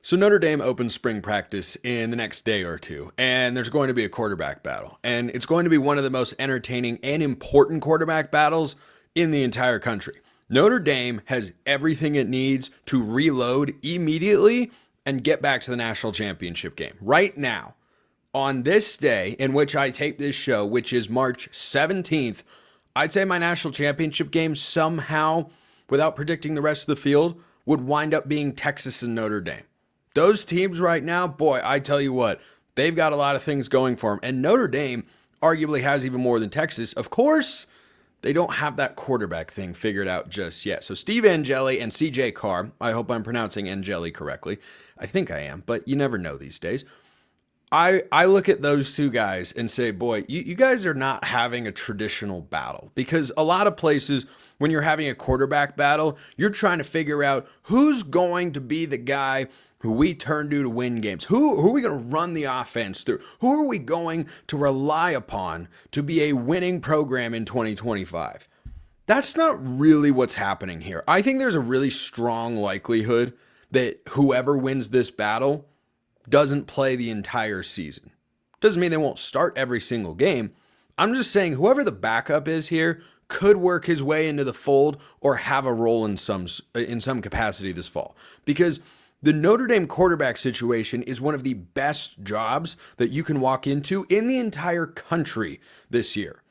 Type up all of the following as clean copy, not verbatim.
So Notre Dame opens spring practice in the next day or two, and there's going to be a quarterback battle. And it's going to be one of the most entertaining and important quarterback battles in the entire country. Notre Dame has everything it needs to reload immediately and get back to the national championship game. Right now, on this day in which I tape this show, which is March 17th, I'd say my national championship game somehow, without predicting the rest of the field, would wind up being Texas and Notre Dame. Those teams right now, boy, I tell you what, they've got a lot of things going for them. And Notre Dame arguably has even more than Texas. Of course, they don't have that quarterback thing figured out just yet. So Steve Angeli and CJ Carr, I hope I'm pronouncing Angeli correctly. I think I am, but you never know these days. I look at those two guys and say, boy, you guys are not having a traditional battle, because a lot of places when you're having a quarterback battle, you're trying to figure out who's going to be the guy who we turn to win games. Who are we going to run the offense through? Who are we going to rely upon to be a winning program in 2025? That's not really what's happening here. I think there's a really strong likelihood that whoever wins this battle doesn't play the entire season. Doesn't mean they won't start every single game. I'm just saying whoever the backup is here could work his way into the fold or have a role in some capacity this fall. Because the Notre Dame quarterback situation is one of the best jobs that you can walk into in the entire country this year.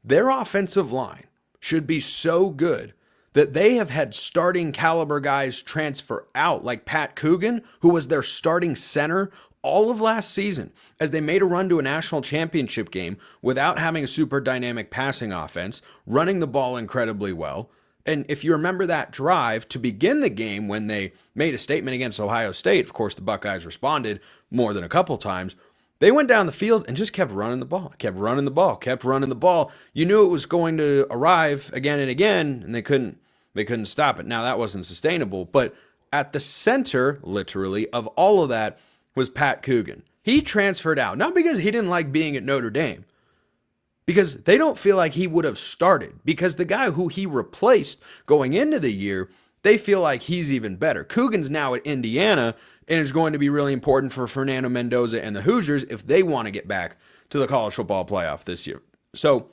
Their offensive line should be so good that they have had starting caliber guys transfer out, like Pat Coogan, who was their starting center all of last season, as they made a run to a national championship game without having a super dynamic passing offense, running the ball incredibly well. And if you remember that drive to begin the game when they made a statement against Ohio State, of course, the Buckeyes responded more than a couple times. They went down the field and just kept running the ball, kept running the ball, kept running the ball. You knew it was going to arrive again and again, and they couldn't stop it. Now, that wasn't sustainable, but at the center, literally, of all of that was Pat Coogan. He transferred out, not because he didn't like being at Notre Dame, because they don't feel like he would have started, because the guy who he replaced going into the year, they feel like he's even better. Coogan's now at Indiana and is going to be really important for Fernando Mendoza and the Hoosiers if they want to get back to the college football playoff this year. So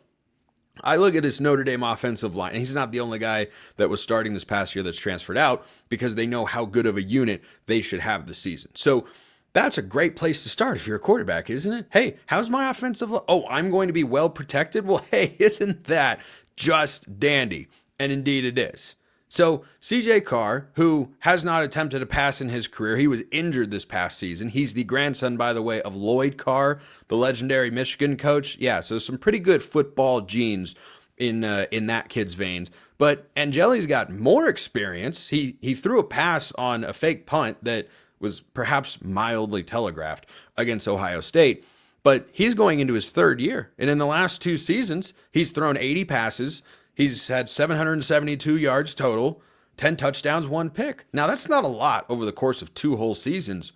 I look at this Notre Dame offensive line, and he's not the only guy that was starting this past year that's transferred out, because they know how good of a unit they should have this season. So that's a great place to start if you're a quarterback, isn't it? Hey, how's my offensive line? Oh, I'm going to be well protected? Well, hey, isn't that just dandy? And indeed it is. So CJ Carr, who has not attempted a pass in his career, he was injured this past season. He's the grandson, by the way, of Lloyd Carr, the legendary Michigan coach. Yeah, so some pretty good football genes in that kid's veins. But Angeli's got more experience. He threw a pass on a fake punt that was perhaps mildly telegraphed against Ohio State. But he's going into his third year. And in the last two seasons, he's thrown 80 passes. He's had 772 yards total, 10 touchdowns, 1 pick. Now, that's not a lot over the course of 2 whole seasons,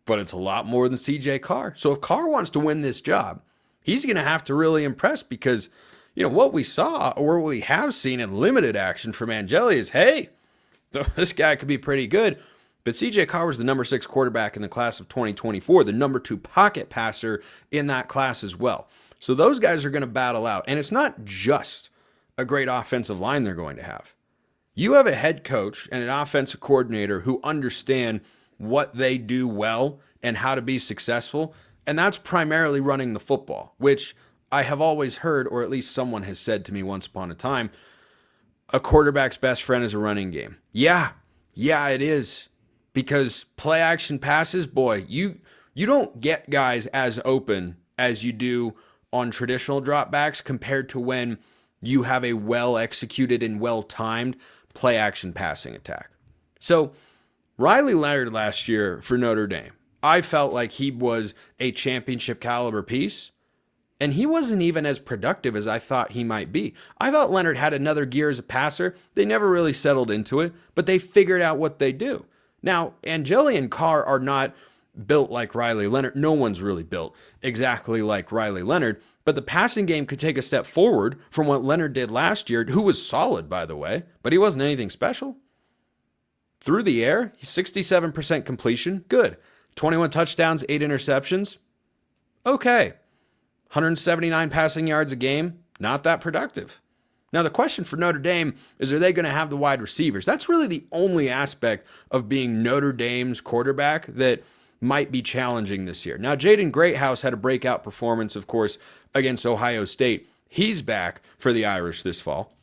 but it's a lot more than CJ Carr. So if Carr wants to win this job, he's going to have to really impress, because, what we saw, or what we have seen in limited action from Angeli is, hey, this guy could be pretty good. But CJ Carr was the number 6 quarterback in the class of 2024, the number 2 pocket passer in that class as well. So those guys are going to battle out. And it's not just a great offensive line they're going to have. You have a head coach and an offensive coordinator who understand what they do well and how to be successful. And that's primarily running the football, which I have always heard, or at least someone has said to me once upon a time, a quarterback's best friend is a running game. Yeah, it is. Because play action passes, boy, you don't get guys as open as you do on traditional dropbacks compared to when you have a well-executed and well-timed play action passing attack. So Riley Leonard last year for Notre Dame, I felt like he was a championship caliber piece, and he wasn't even as productive as I thought he might be. I thought Leonard had another gear as a passer. They never really settled into it, but they figured out what they do. Now, Angeli and Carr are not built like Riley Leonard. No one's really built exactly like Riley Leonard, but the passing game could take a step forward from what Leonard did last year, who was solid, by the way, but he wasn't anything special. Through the air, he's 67% completion. Good. 21 touchdowns, 8 interceptions. Okay. 179 passing yards a game. Not that productive. Now, the question for Notre Dame is, are they going to have the wide receivers? That's really the only aspect of being Notre Dame's quarterback that might be challenging this year. Now, Jaden Greathouse had a breakout performance, of course, against Ohio State. He's back for the Irish this fall.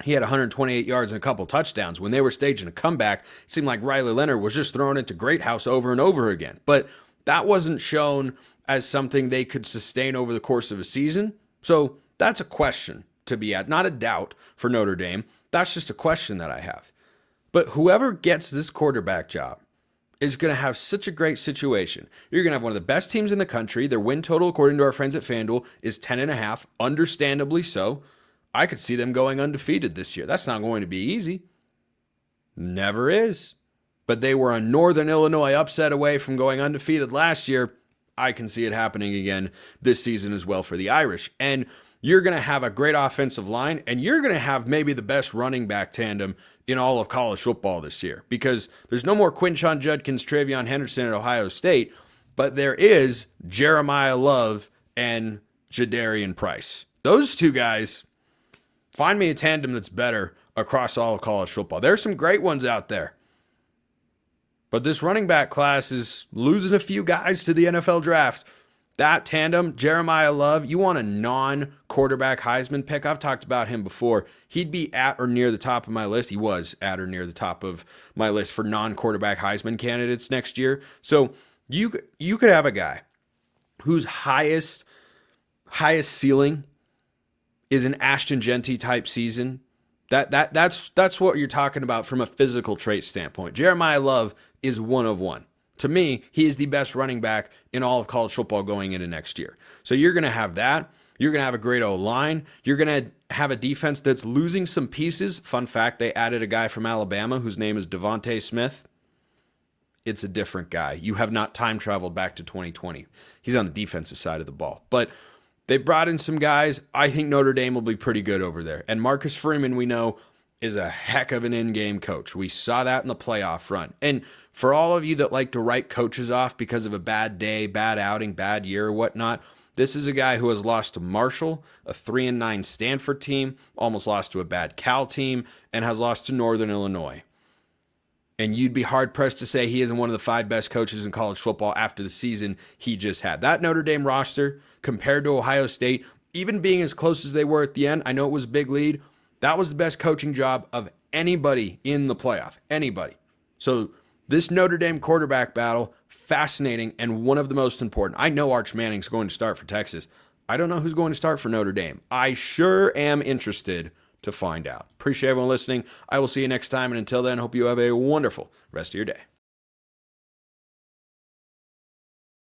He had 128 yards and a couple touchdowns. When they were staging a comeback, it seemed like Riley Leonard was just throwing it to Greathouse over and over again. But that wasn't shown as something they could sustain over the course of a season. So that's a question to be at, not a doubt for Notre Dame. That's just a question that I have. But whoever gets this quarterback job is going to have such a great situation. You're going to have one of the best teams in the country. Their win total, according to our friends at FanDuel, is 10.5, understandably so. I could see them going undefeated this year. That's not going to be easy. Never is. But they were a Northern Illinois upset away from going undefeated last year. I can see it happening again this season as well for the Irish. And you're going to have a great offensive line, and you're going to have maybe the best running back tandem in all of college football this year, because there's no more Quinshon Judkins, Travion Henderson at Ohio State, but there is Jeremiah Love and Jadarian Price. Those two guys, find me a tandem that's better across all of college football. There's some great ones out there. But this running back class is losing a few guys to the NFL draft. That tandem, Jeremiah Love, you want a non-quarterback Heisman pick? I've talked about him before. He'd be at or near the top of my list. He was at or near the top of my list for non-quarterback Heisman candidates next year. So you could have a guy whose highest ceiling is an Ashton Genty type season. That's what you're talking about from a physical trait standpoint. Jeremiah Love is one of one. To me, he is the best running back in all of college football going into next year. So you're going to have that. You're going to have a great O-line. You're going to have a defense that's losing some pieces. Fun fact, they added a guy from Alabama whose name is Devontae Smith. It's a different guy. You have not time traveled back to 2020. He's on the defensive side of the ball. But they brought in some guys. I think Notre Dame will be pretty good over there. And Marcus Freeman, we know, is a heck of an in-game coach. We saw that in the playoff run. And for all of you that like to write coaches off because of a bad day, bad outing, bad year, or whatnot, this is a guy who has lost to Marshall, a 3-9 Stanford team, almost lost to a bad Cal team, and has lost to Northern Illinois. And you'd be hard-pressed to say he isn't one of the 5 best coaches in college football after the season he just had. That Notre Dame roster, compared to Ohio State, even being as close as they were at the end, I know it was a big lead, that was the best coaching job of anybody in the playoff. Anybody. So this Notre Dame quarterback battle, fascinating and one of the most important. I know Arch Manning's going to start for Texas. I don't know who's going to start for Notre Dame. I sure am interested to find out. Appreciate everyone listening. I will see you next time. And until then, hope you have a wonderful rest of your day.